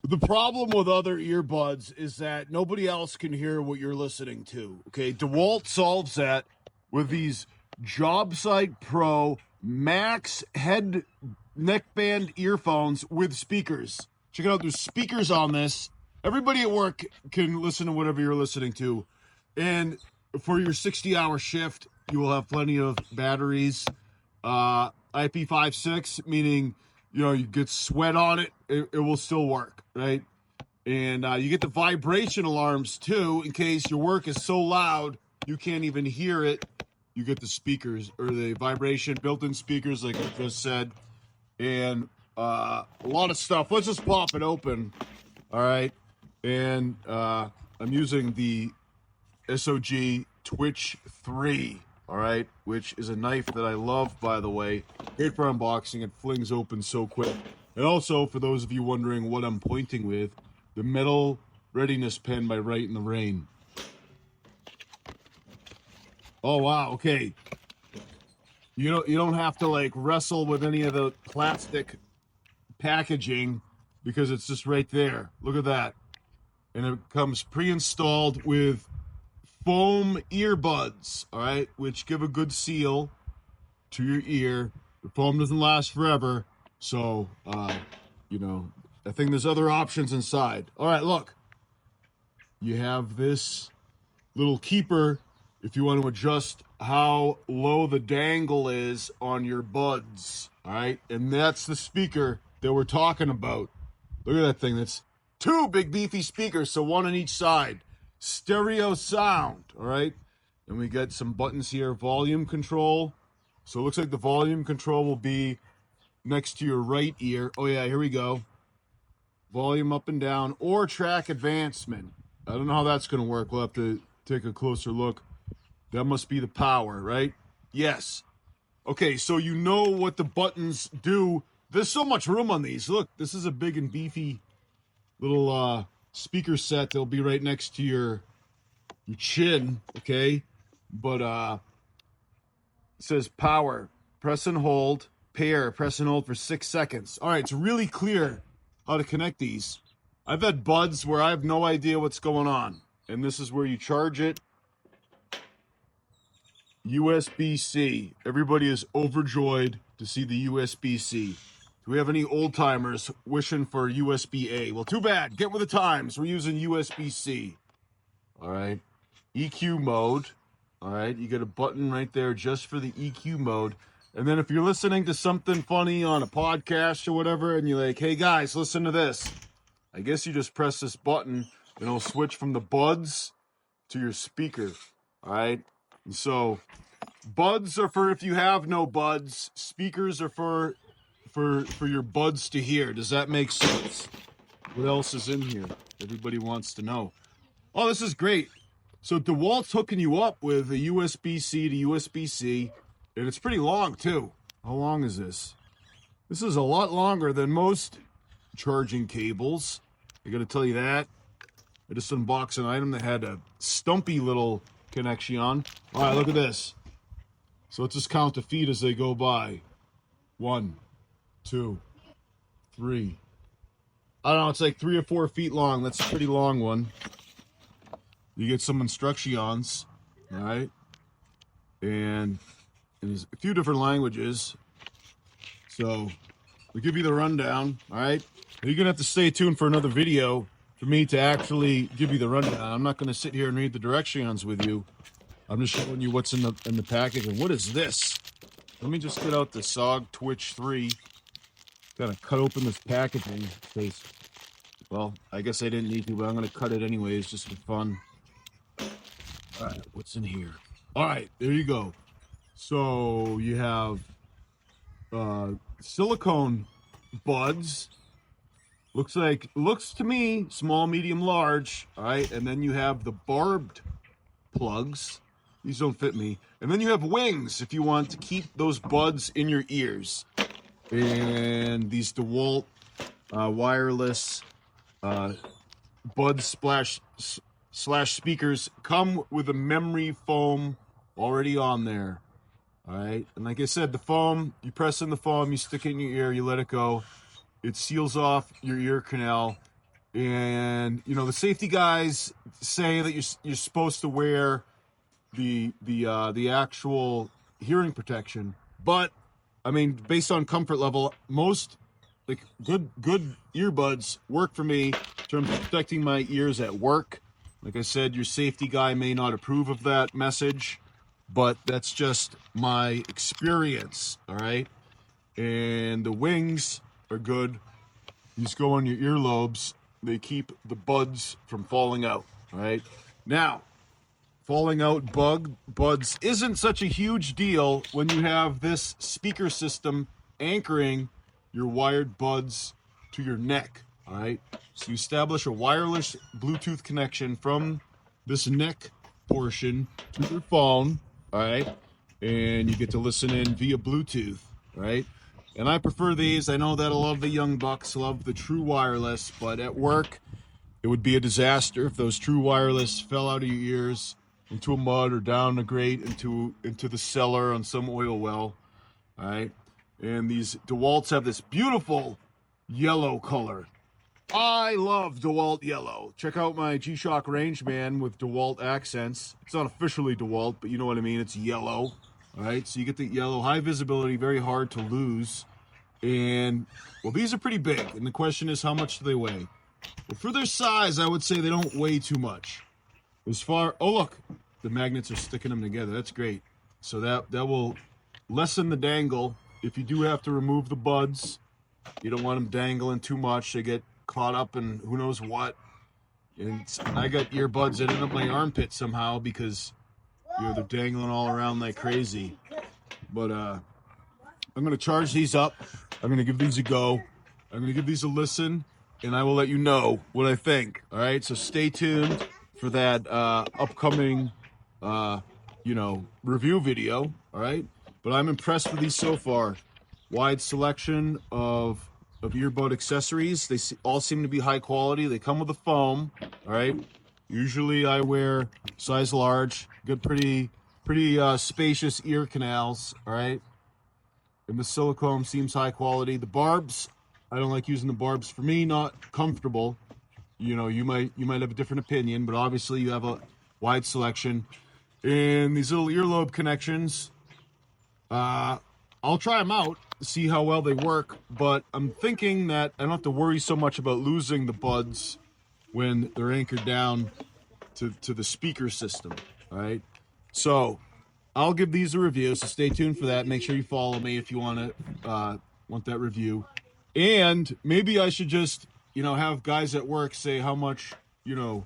The problem with other earbuds is that nobody else can hear what you're listening to. Okay, DeWalt solves that with these Job Site Pro Max head neckband earphones with speakers. Check it out, there's speakers on this. Everybody at work can listen to whatever you're listening to. And for your 60-hour shift, you will have plenty of batteries. IP56, meaning, you know, you get sweat on it, it will still work, right? And you get the vibration alarms too, in case your work is so loud you can't even hear it. You get the speakers, or the vibration built-in speakers, like I just said, and a lot of stuff. Let's just pop it open, all right? And I'm using the SOG Twitch 3, all right, which is a knife that I love, by the way. Great for unboxing. It flings open so quick. And also, for those of you wondering what I'm pointing with, the metal readiness pen by Right in the Rain. Oh wow, okay. You don't have to like wrestle with any of the plastic packaging because it's just right there. Look at that. And it comes pre-installed with foam earbuds, all right, which give a good seal to your ear. The foam doesn't last forever, so you know, I think there's other options inside. All right, look, you have this little keeper if you want to adjust how low the dangle is on your buds, all right? And that's the speaker that we're talking about. Look at that thing. That's two big beefy speakers, so one on each side. Stereo sound, all right? And we got some buttons here, volume control. So it looks like the volume control will be next to your right ear. Oh yeah, here we go. Volume up and down, or track advancement. I don't know how that's gonna work. We'll have to take a closer look. That must be the power, right? Yes. Okay, so you know what the buttons do. There's so much room on these. Look, this is a big and beefy little speaker set that'll be right next to your chin, okay? But it says power, press and hold, pair, press and hold for 6 seconds. All right, it's really clear how to connect these. I've had buds where I have no idea what's going on, and this is where you charge it. USB-C. Everybody is overjoyed to see the USB-C. Do we have any old timers wishing for USB-A? Well, too bad. Get with the times. We're using USB-C. All right. EQ mode. All right. You get a button right there just for the EQ mode. And then if you're listening to something funny on a podcast or whatever, and you're like, hey guys, listen to this. I guess you just press this button and it'll switch from the buds to your speaker. All right. And so buds are for if you have no buds. Speakers are for your buds to hear. Does that make sense? What else is in here? Everybody wants to know. Oh, this is great. So DeWalt's hooking you up with a USB-C to USB-C, and it's pretty long too. How long is this? This is a lot longer than most charging cables. I gotta tell you that. I just unboxed an item that had a stumpy little connection on. All right, look at this. So let's just count the feet as they go by. 1, 2, 3. I don't know, it's like 3 or 4 feet long. That's a pretty long one. You get some instructions, all right? And there's a few different languages. So we'll give you the rundown, all right? You're gonna have to stay tuned for another video for me to actually give you the rundown. I'm not gonna sit here and read the directions with you. I'm just showing you what's in the package. And what is this? Let me just get out the SOG Twitch 3. Gotta cut open this packaging because, well, I guess I didn't need to, but I'm gonna cut it anyways just for fun. All right, what's in here? All right, there you go. So you have silicone buds. Looks to me small, medium, large. All right, and then you have the barbed plugs. These don't fit me. And then you have wings if you want to keep those buds in your ears. And these DeWalt wireless bud slash speakers come with a memory foam already on there. All right, and like I said, the foam, you press in the foam, you stick it in your ear, you let it go. It seals off your ear canal. And you know, the safety guys say that you're supposed to wear the actual hearing protection, but I mean, based on comfort level, most like good earbuds work for me in terms of protecting my ears at work. Like I said, your safety guy may not approve of that message, but that's just my experience. All right. And the wings are good. These go on your earlobes. They keep the buds from falling out. All right. Now, falling out buds isn't such a huge deal when you have this speaker system anchoring your wired buds to your neck. All right. So you establish a wireless Bluetooth connection from this neck portion to your phone. All right. And you get to listen in via Bluetooth. All right. And I prefer these. I know that a lot of the young bucks love the true wireless, but at work, it would be a disaster if those true wireless fell out of your ears into a mud or down a grate into the cellar on some oil well. All right. And these DeWalts have this beautiful yellow color. I love DeWalt yellow. Check out my G-Shock Rangeman with DeWalt accents. It's not officially DeWalt, but you know what I mean. It's yellow. All right, so you get the yellow, high visibility, very hard to lose. And, well, these are pretty big. And the question is, how much do they weigh? Well, for their size, I would say they don't weigh too much. As far, oh, look, the magnets are sticking them together. That's great. So that will lessen the dangle. If you do have to remove the buds, you don't want them dangling too much. They get caught up in who knows what. And I got earbuds that end up my armpit somehow because, you know, they're dangling all around like crazy. But I'm going to charge these up. I'm going to give these a go. I'm going to give these a listen, and I will let you know what I think. All right, so stay tuned for that upcoming, you know, review video. All right, but I'm impressed with these so far. Wide selection of earbud accessories. They all seem to be high quality. They come with a foam. All right. Usually I wear size large. Good, pretty spacious ear canals. All right. And the silicone seems high quality. The barbs, I don't like using the barbs. For me, not comfortable. You know, you might have a different opinion, but obviously you have a wide selection. And these little earlobe connections, I'll try them out, see how well they work, but I'm thinking that I don't have to worry so much about losing the buds when they're anchored down to the speaker system. All right. So I'll give these a review. So stay tuned for that. Make sure you follow me if you want that review. And maybe I should just, you know, have guys at work say how much, you know,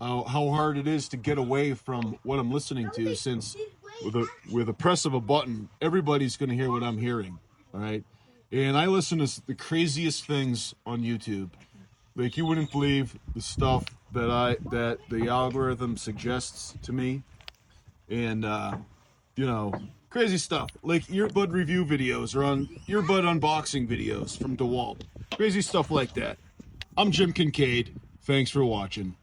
how hard it is to get away from what I'm listening to, since with a press of a button, everybody's going to hear what I'm hearing. All right. And I listen to the craziest things on YouTube. Like, you wouldn't believe the stuff that the algorithm suggests to me. And, you know, crazy stuff. Like earbud review videos or on earbud unboxing videos from DeWalt. Crazy stuff like that. I'm Jim Kincaid. Thanks for watching.